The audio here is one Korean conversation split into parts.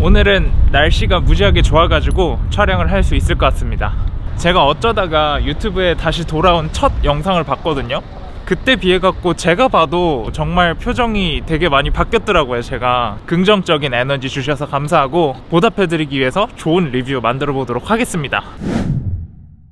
오늘은 날씨가 무지하게 좋아가지고 촬영을 할 수 있을 것 같습니다. 제가 어쩌다가 유튜브에 다시 돌아온 첫 영상을 봤거든요. 그때 비해 갖고 제가 봐도 정말 표정이 되게 많이 바뀌었더라고요. 제가 긍정적인 에너지 주셔서 감사하고 보답해드리기 위해서 좋은 리뷰 만들어 보도록 하겠습니다.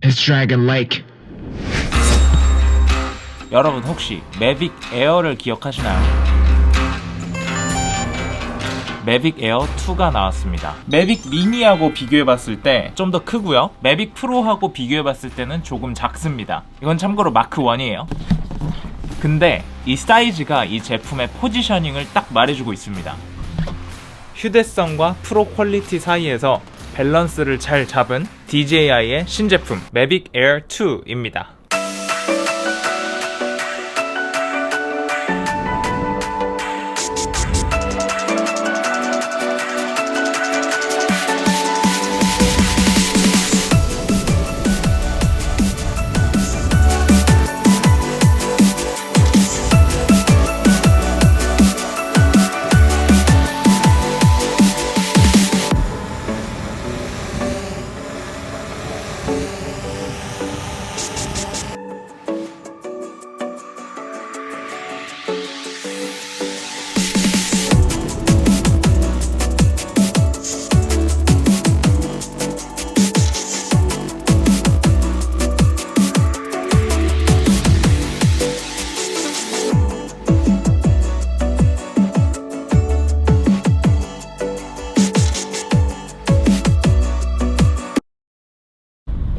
It's Dragon Lake. 여러분 혹시 매빅 에어를 기억하시나요? 매빅 에어 2가 나왔습니다. 매빅 미니하고 비교해봤을 때 좀 더 크고요. 매빅 프로하고 비교해봤을 때는 조금 작습니다. 이건 참고로 마크 1이에요. 근데 이 사이즈가 이 제품의 포지셔닝을 딱 말해주고 있습니다. 휴대성과 프로 퀄리티 사이에서 밸런스를 잘 잡은 DJI의 신제품 매빅 에어 2입니다.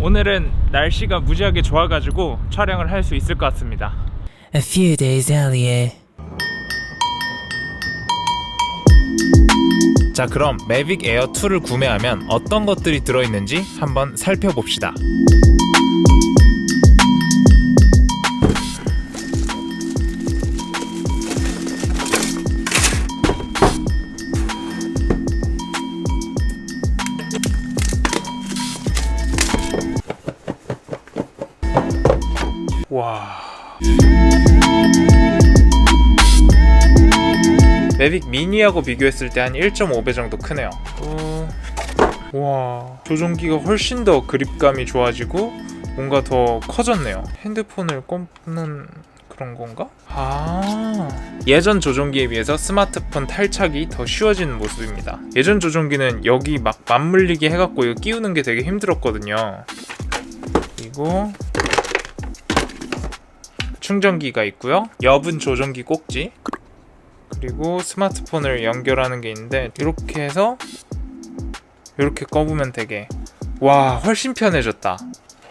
오늘은 날씨가 무지하게 좋아가지고 촬영을 할 수 있을 것 같습니다. A few days earlier. 자, 그럼 매빅 에어 2를 구매하면 어떤 것들이 들어있는지 한번 살펴봅시다. 와, 매빅 미니하고 비교했을 때 한 1.5배 정도 크네요. 와, 조종기가 훨씬 더 그립감이 좋아지고 뭔가 더 커졌네요. 핸드폰을 꼽는 그런 건가? 예전 조종기에 비해서 스마트폰 탈착이 더 쉬워진 모습입니다. 예전 조종기는 여기 막 맞물리게 해갖고 이거 끼우는 게 되게 힘들었거든요. 그리고 충전기가 있고요. 여분 조종기 꼭지, 그리고 스마트폰을 연결하는 게 있는데 이렇게 해서 이렇게 꺼보면 되게, 와, 훨씬 편해졌다.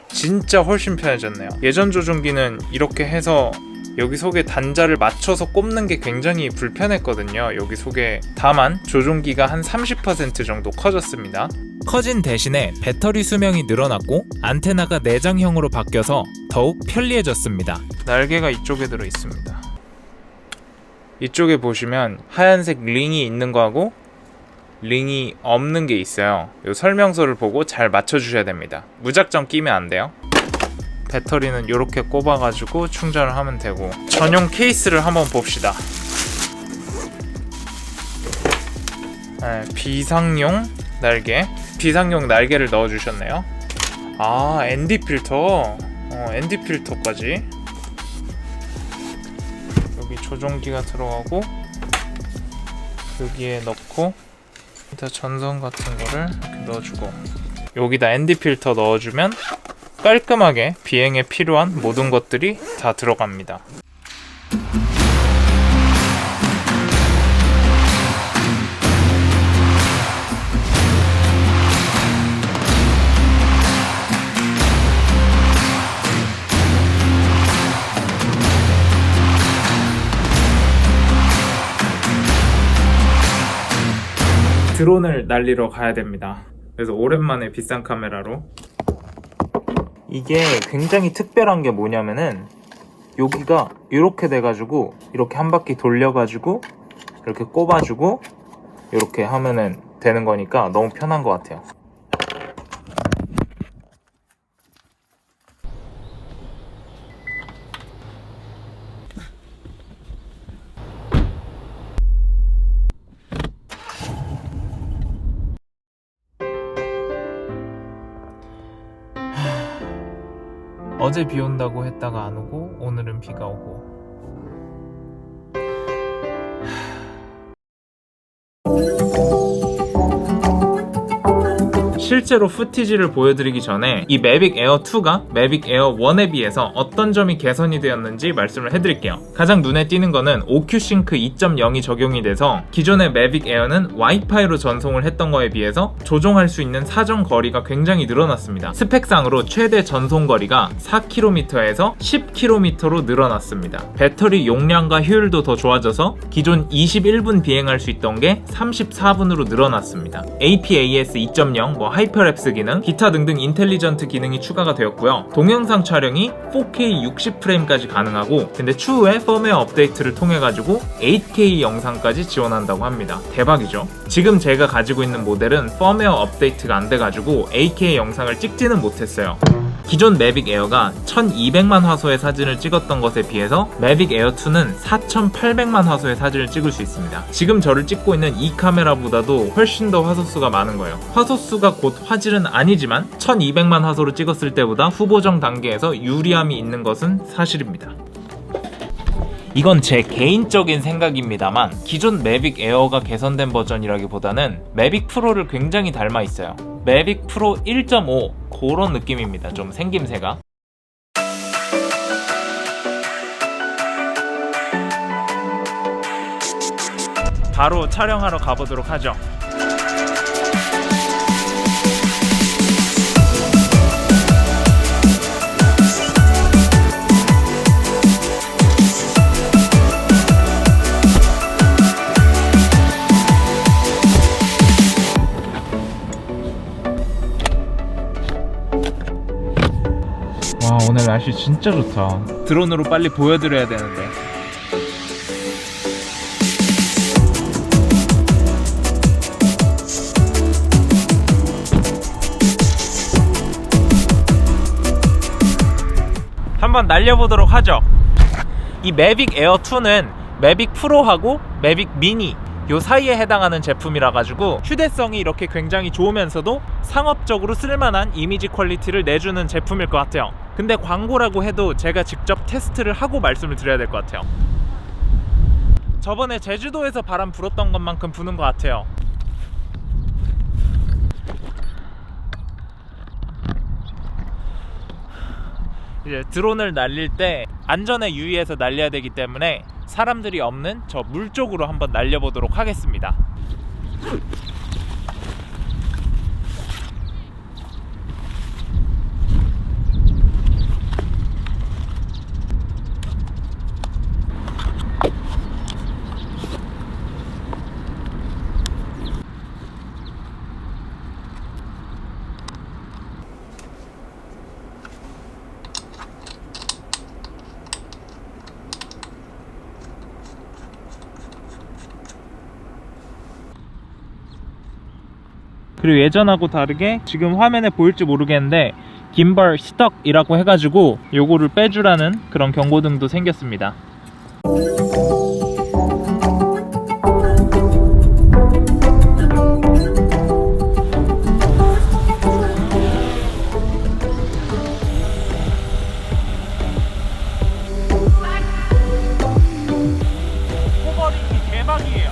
진짜 훨씬 편해졌네요. 예전 조종기는 이렇게 해서 여기 속에 단자를 맞춰서 꼽는 게 굉장히 불편했거든요. 여기 속에. 다만 조종기가 한 30% 정도 커졌습니다. 커진 대신에 배터리 수명이 늘어났고 안테나가 내장형으로 바뀌어서 더욱 편리해졌습니다. 날개가 이쪽에 들어 있습니다. 이쪽에 보시면 하얀색 링이 있는 거하고 링이 없는 게 있어요. 이 설명서를 보고 잘 맞춰주셔야 됩니다. 무작정 끼면 안 돼요. 배터리는 이렇게 꼽아가지고 충전을 하면 되고, 전용 케이스를 한번 봅시다. 비상용 날개, 비상용 날개를 넣어주셨네요. ND 필터, ND 필터까지. 여기 조종기가 들어가고 여기에 넣고 일단 전선 같은 거를 이렇게 넣어주고 여기다 ND 필터 넣어주면 깔끔하게 비행에 필요한 모든 것들이 다 들어갑니다. 드론을 날리러 가야 됩니다. 그래서 오랜만에 비싼 카메라로. 이게 굉장히 특별한 게 뭐냐면은 여기가 이렇게 돼가지고 이렇게 한 바퀴 돌려가지고 이렇게 꼽아주고 이렇게 하면은 되는 거니까 너무 편한 것 같아요. 어제 비 온다고 했다가 안 오고 오늘은 비가 오고. 실제로 푸티지를 보여드리기 전에 이 매빅 에어 2가 매빅 에어 1에 비해서 어떤 점이 개선이 되었는지 말씀을 해드릴게요. 가장 눈에 띄는 거는 OQ 싱크 2.0이 적용이 돼서 기존의 매빅 에어는 와이파이로 전송을 했던 거에 비해서 조종할 수 있는 사정 거리가 굉장히 늘어났습니다. 스펙상으로 최대 전송 거리가 4km에서 10km로 늘어났습니다. 배터리 용량과 효율도 더 좋아져서 기존 21분 비행할 수 있던 게 34분으로 늘어났습니다. APAS 2.0, 하이퍼랩스 기능, 기타 등등 인텔리전트 기능이 추가가 되었고요. 동영상 촬영이 4K 60프레임까지 가능하고, 근데 추후에 펌웨어 업데이트를 통해 가지고 8K 영상까지 지원한다고 합니다. 대박이죠? 지금 제가 가지고 있는 모델은 펌웨어 업데이트가 안 돼가지고 8K 영상을 찍지는 못했어요. 기존 매빅 에어가 1200만 화소의 사진을 찍었던 것에 비해서 매빅 에어 2는 4800만 화소의 사진을 찍을 수 있습니다. 지금 저를 찍고 있는 이 카메라보다도 훨씬 더 화소수가 많은 거예요. 화소수가 곧 화질은 아니지만 1200만 화소로 찍었을 때보다 후보정 단계에서 유리함이 있는 것은 사실입니다. 이건 제 개인적인 생각입니다만 기존 매빅 에어가 개선된 버전이라기보다는 매빅 프로를 굉장히 닮아 있어요. 매빅 프로 1.5 그런 느낌입니다. 좀 생김새가. 바로 촬영하러 가보도록 하죠. 와, 오늘 날씨 진짜 좋다. 드론으로 빨리 보여드려야 되는데. 한번 날려보도록 하죠. 이 매빅 에어 2는 매빅 프로하고 매빅 미니 요 사이에 해당하는 제품이라 가지고 휴대성이 이렇게 굉장히 좋으면서도 상업적으로 쓸만한 이미지 퀄리티를 내주는 제품일 것 같아요. 근데 광고라고 해도 제가 직접 테스트를 하고 말씀을 드려야 될 것 같아요. 저번에 제주도에서 바람 불었던 것만큼 부는 것 같아요. 이제 드론을 날릴 때 안전에 유의해서 날려야 되기 때문에 사람들이 없는 저 물 쪽으로 한번 날려보도록 하겠습니다. 그리고 예전하고 다르게 지금 화면에 보일지 모르겠는데 김벌 스톡이라고 해가지고 요거를 빼주라는 그런 경고등도 생겼습니다. 호버링이 대박이에요.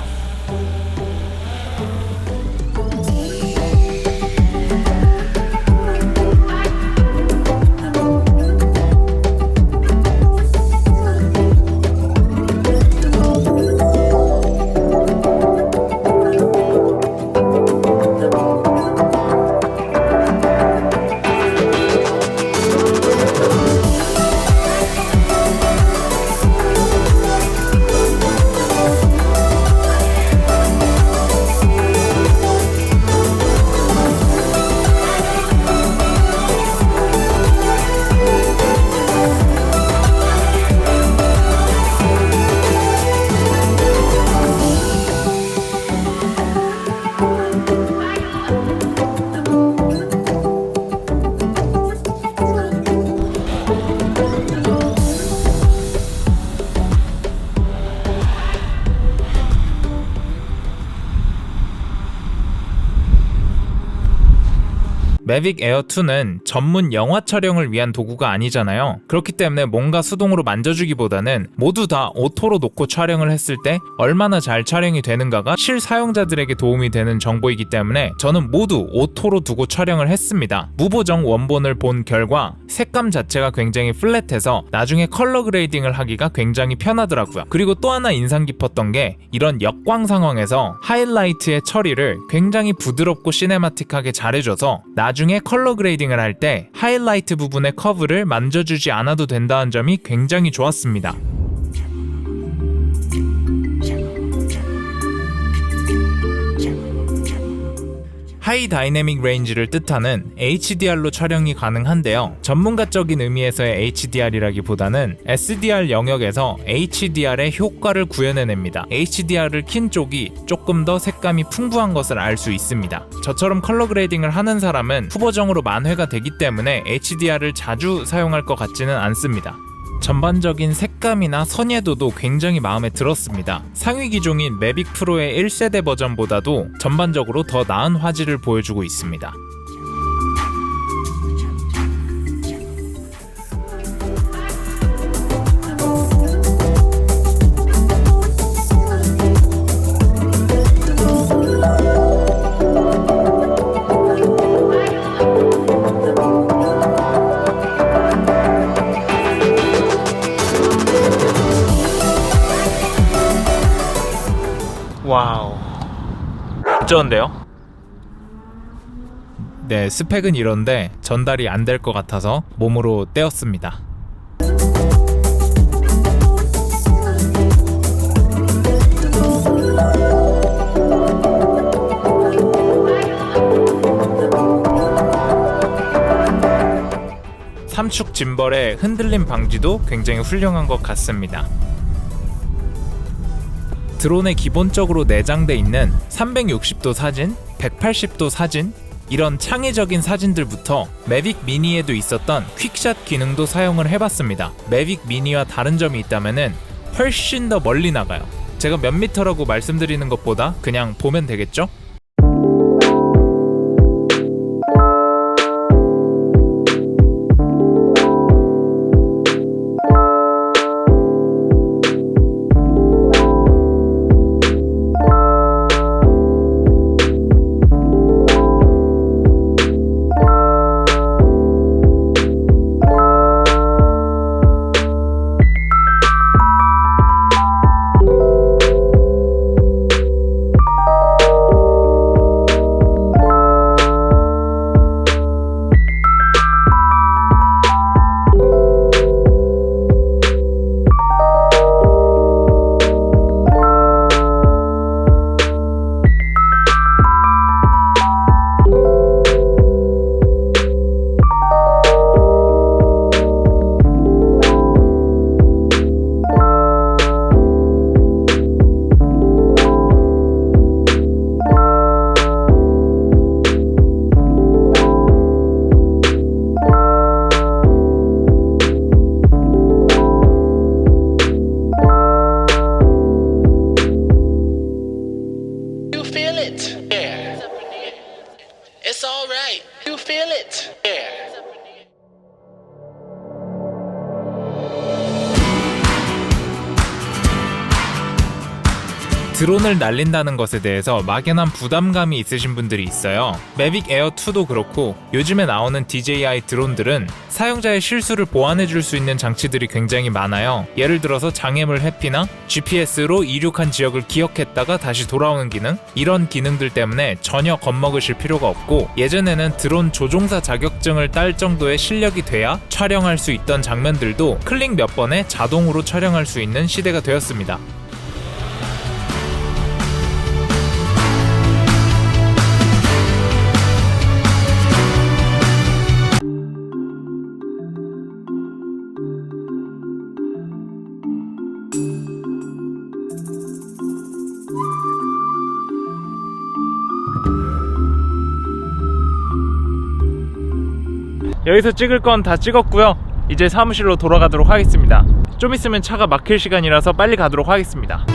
매빅 에어 2는 전문 영화 촬영을 위한 도구가 아니잖아요. 그렇기 때문에 뭔가 수동으로 만져주기보다는 모두 다 오토로 놓고 촬영을 했을 때 얼마나 잘 촬영이 되는가가 실사용자들에게 도움이 되는 정보이기 때문에 저는 모두 오토로 두고 촬영을 했습니다. 무보정 원본을 본 결과 색감 자체가 굉장히 플랫해서 나중에 컬러 그레이딩을 하기가 굉장히 편하더라고요. 그리고 또 하나 인상 깊었던 게 이런 역광 상황에서 하이라이트의 처리를 굉장히 부드럽고 시네마틱하게 잘해줘서 나중에 컬러 그레이딩을 할 때 하이라이트 부분의 커브를 만져주지 않아도 된다는 점이 굉장히 좋았습니다. 하이 다이내믹 레인지를 뜻하는 HDR로 촬영이 가능한데요. 전문가적인 의미에서의 HDR이라기보다는 SDR 영역에서 HDR의 효과를 구현해냅니다. HDR을 킨 쪽이 조금 더 색감이 풍부한 것을 알 수 있습니다. 저처럼 컬러 그레이딩을 하는 사람은 후보정으로 만회가 되기 때문에 HDR을 자주 사용할 것 같지는 않습니다. 전반적인 색감이나 선예도도 굉장히 마음에 들었습니다. 상위 기종인 매빅 프로의 1세대 버전보다도 전반적으로 더 나은 화질을 보여주고 있습니다. 와우, 어쩐데요? 네, 스펙은 이런데 전달이 안 될 것 같아서 몸으로 떼었습니다. 삼축 짐벌의 흔들림 방지도 굉장히 훌륭한 것 같습니다. 드론에 기본적으로 내장돼 있는 360도 사진, 180도 사진, 이런 창의적인 사진들부터 매빅 미니에도 있었던 퀵샷 기능도 사용을 해봤습니다. 매빅 미니와 다른 점이 있다면은 훨씬 더 멀리 나가요. 제가 몇 미터라고 말씀드리는 것보다 그냥 보면 되겠죠? It's all right. You feel it. Yeah. 드론을 날린다는 것에 대해서 막연한 부담감이 있으신 분들이 있어요. 매빅 에어 2도 그렇고 요즘에 나오는 DJI 드론들은 사용자의 실수를 보완해줄 수 있는 장치들이 굉장히 많아요. 예를 들어서 장애물 회피나 GPS로 이륙한 지역을 기억했다가 다시 돌아오는 기능, 이런 기능들 때문에 전혀 겁먹으실 필요가 없고, 예전에는 드론 조종사 자격증을 딸 정도의 실력이 돼야 촬영할 수 있던 장면들도 클릭 몇 번에 자동으로 촬영할 수 있는 시대가 되었습니다. 여기서 찍을 건 다 찍었고요. 이제 사무실로 돌아가도록 하겠습니다. 좀 있으면 차가 막힐 시간이라서 빨리 가도록 하겠습니다.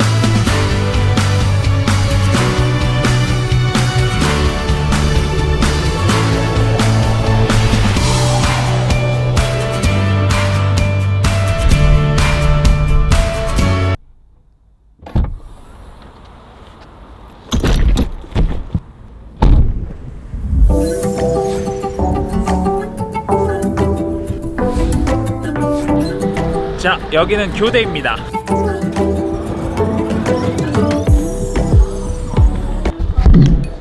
자, 여기는 교대입니다.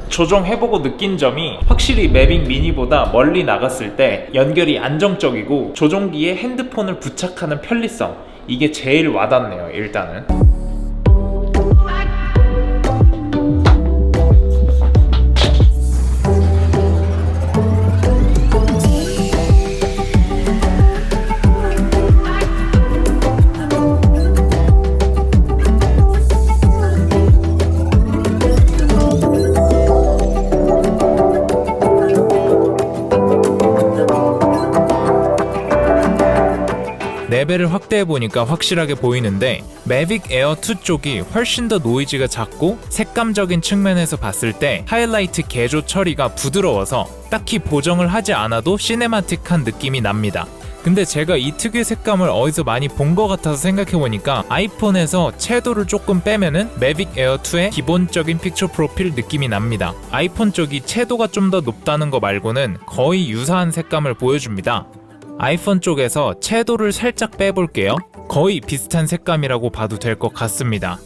조정해보고 느낀 점이 확실히 매빅 미니보다 멀리 나갔을 때 연결이 안정적이고 조종기에 핸드폰을 부착하는 편리성, 이게 제일 와닿네요. 일단은 레벨을 확대해보니까 확실하게 보이는데 매빅 에어 2 쪽이 훨씬 더 노이즈가 작고 색감적인 측면에서 봤을 때 하이라이트 개조 처리가 부드러워서 딱히 보정을 하지 않아도 시네마틱한 느낌이 납니다. 근데 제가 이 특유의 색감을 어디서 많이 본 것 같아서 생각해보니까 아이폰에서 채도를 조금 빼면은 매빅 에어 2의 기본적인 픽처 프로필 느낌이 납니다. 아이폰 쪽이 채도가 좀 더 높다는 거 말고는 거의 유사한 색감을 보여줍니다. 아이폰 쪽에서 채도를 살짝 빼볼게요. 거의 비슷한 색감이라고 봐도 될 것 같습니다.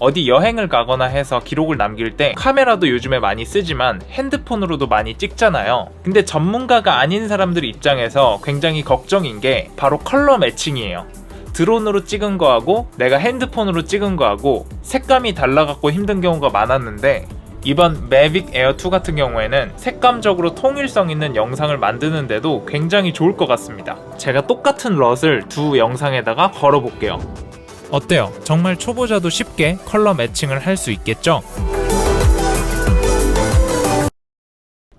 어디 여행을 가거나 해서 기록을 남길 때 카메라도 요즘에 많이 쓰지만 핸드폰으로도 많이 찍잖아요. 근데 전문가가 아닌 사람들 입장에서 굉장히 걱정인 게 바로 컬러 매칭이에요. 드론으로 찍은 거하고 내가 핸드폰으로 찍은 거하고 색감이 달라갖고 힘든 경우가 많았는데 이번 매빅 에어 2 같은 경우에는 색감적으로 통일성 있는 영상을 만드는데도 굉장히 좋을 것 같습니다. 제가 똑같은 럿을 두 영상에다가 걸어볼게요. 어때요? 정말 초보자도 쉽게 컬러 매칭을 할 수 있겠죠?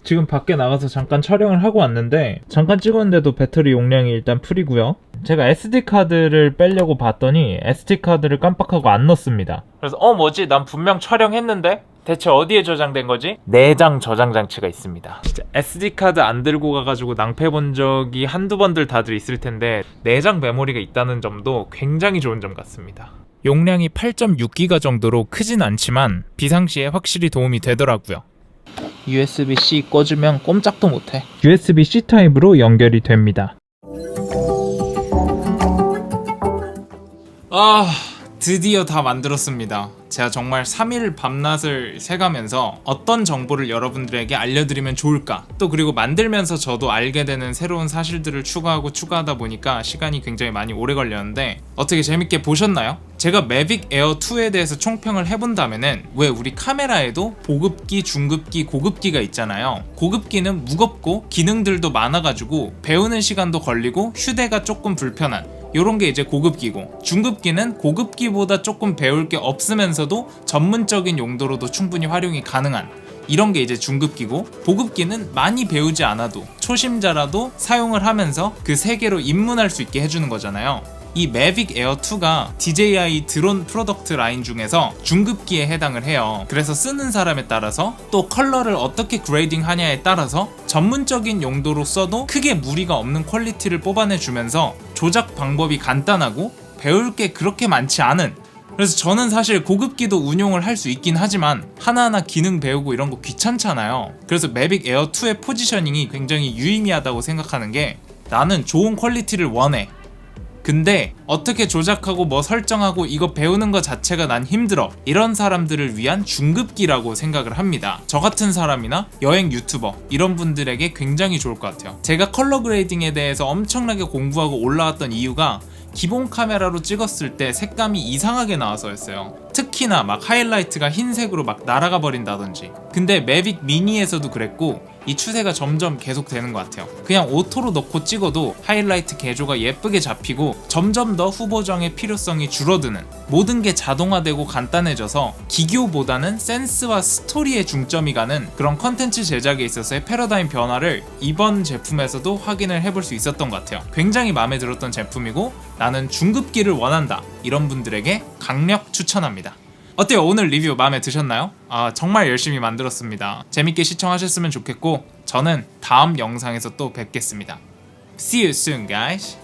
지금 밖에 나가서 잠깐 촬영을 하고 왔는데 잠깐 찍었는데도 배터리 용량이 일단 풀이고요. 제가 SD카드를 빼려고 봤더니 SD카드를 깜빡하고 안 넣었습니다. 그래서 뭐지? 난 분명 촬영했는데? 대체 어디에 저장된 거지? 내장 저장 장치가 있습니다. 진짜 SD카드 안 들고 가가지고 낭패본 적이 한두 번들 다들 있을 텐데 내장 메모리가 있다는 점도 굉장히 좋은 점 같습니다. 용량이 8.6기가 정도로 크진 않지만 비상시에 확실히 도움이 되더라고요. USB-C 꽂으면 꼼짝도 못해. USB-C 타입으로 연결이 됩니다. 드디어 다 만들었습니다. 제가 정말 3일 밤낮을 새가면서 어떤 정보를 여러분들에게 알려드리면 좋을까, 또 그리고 만들면서 저도 알게 되는 새로운 사실들을 추가하다 보니까 시간이 굉장히 많이 오래 걸렸는데 어떻게 재밌게 보셨나요? 제가 매빅 에어 2에 대해서 총평을 해본다면은 왜 우리 카메라에도 보급기, 중급기, 고급기가 있잖아요. 고급기는 무겁고 기능들도 많아가지고 배우는 시간도 걸리고 휴대가 조금 불편한 요런 게 이제 고급기고, 중급기는 고급기보다 조금 배울 게 없으면서도 전문적인 용도로도 충분히 활용이 가능한 이런 게 이제 중급기고, 보급기는 많이 배우지 않아도 초심자라도 사용을 하면서 그 세계로 입문할 수 있게 해주는 거잖아요. 이 매빅 에어 2가 DJI 드론 프로덕트 라인 중에서 중급기에 해당을 해요. 그래서 쓰는 사람에 따라서 또 컬러를 어떻게 그레이딩 하냐에 따라서 전문적인 용도로 써도 크게 무리가 없는 퀄리티를 뽑아내주면서 조작 방법이 간단하고 배울 게 그렇게 많지 않은, 그래서 저는 사실 고급기도 운용을 할 수 있긴 하지만 하나하나 기능 배우고 이런 거 귀찮잖아요. 그래서 매빅 에어 2의 포지셔닝이 굉장히 유의미하다고 생각하는 게, 나는 좋은 퀄리티를 원해. 근데 어떻게 조작하고 뭐 설정하고 이거 배우는 것 자체가 난 힘들어. 이런 사람들을 위한 중급기라고 생각을 합니다. 저 같은 사람이나 여행 유튜버 이런 분들에게 굉장히 좋을 것 같아요. 제가 컬러 그레이딩에 대해서 엄청나게 공부하고 올라왔던 이유가 기본 카메라로 찍었을 때 색감이 이상하게 나와서였어요. 특히나 막 하이라이트가 흰색으로 막 날아가 버린다든지. 근데 매빅 미니에서도 그랬고 이 추세가 점점 계속되는 것 같아요. 그냥 오토로 넣고 찍어도 하이라이트 개조가 예쁘게 잡히고 점점 더 후보정의 필요성이 줄어드는, 모든 게 자동화되고 간단해져서 기교보다는 센스와 스토리에 중점이 가는 그런 컨텐츠 제작에 있어서의 패러다임 변화를 이번 제품에서도 확인을 해볼 수 있었던 것 같아요. 굉장히 마음에 들었던 제품이고 나는 중급기를 원한다, 이런 분들에게 강력 추천합니다. 어때요? 오늘 리뷰 마음에 드셨나요? 정말 열심히 만들었습니다. 재밌게 시청하셨으면 좋겠고 저는 다음 영상에서 또 뵙겠습니다. See you soon, guys.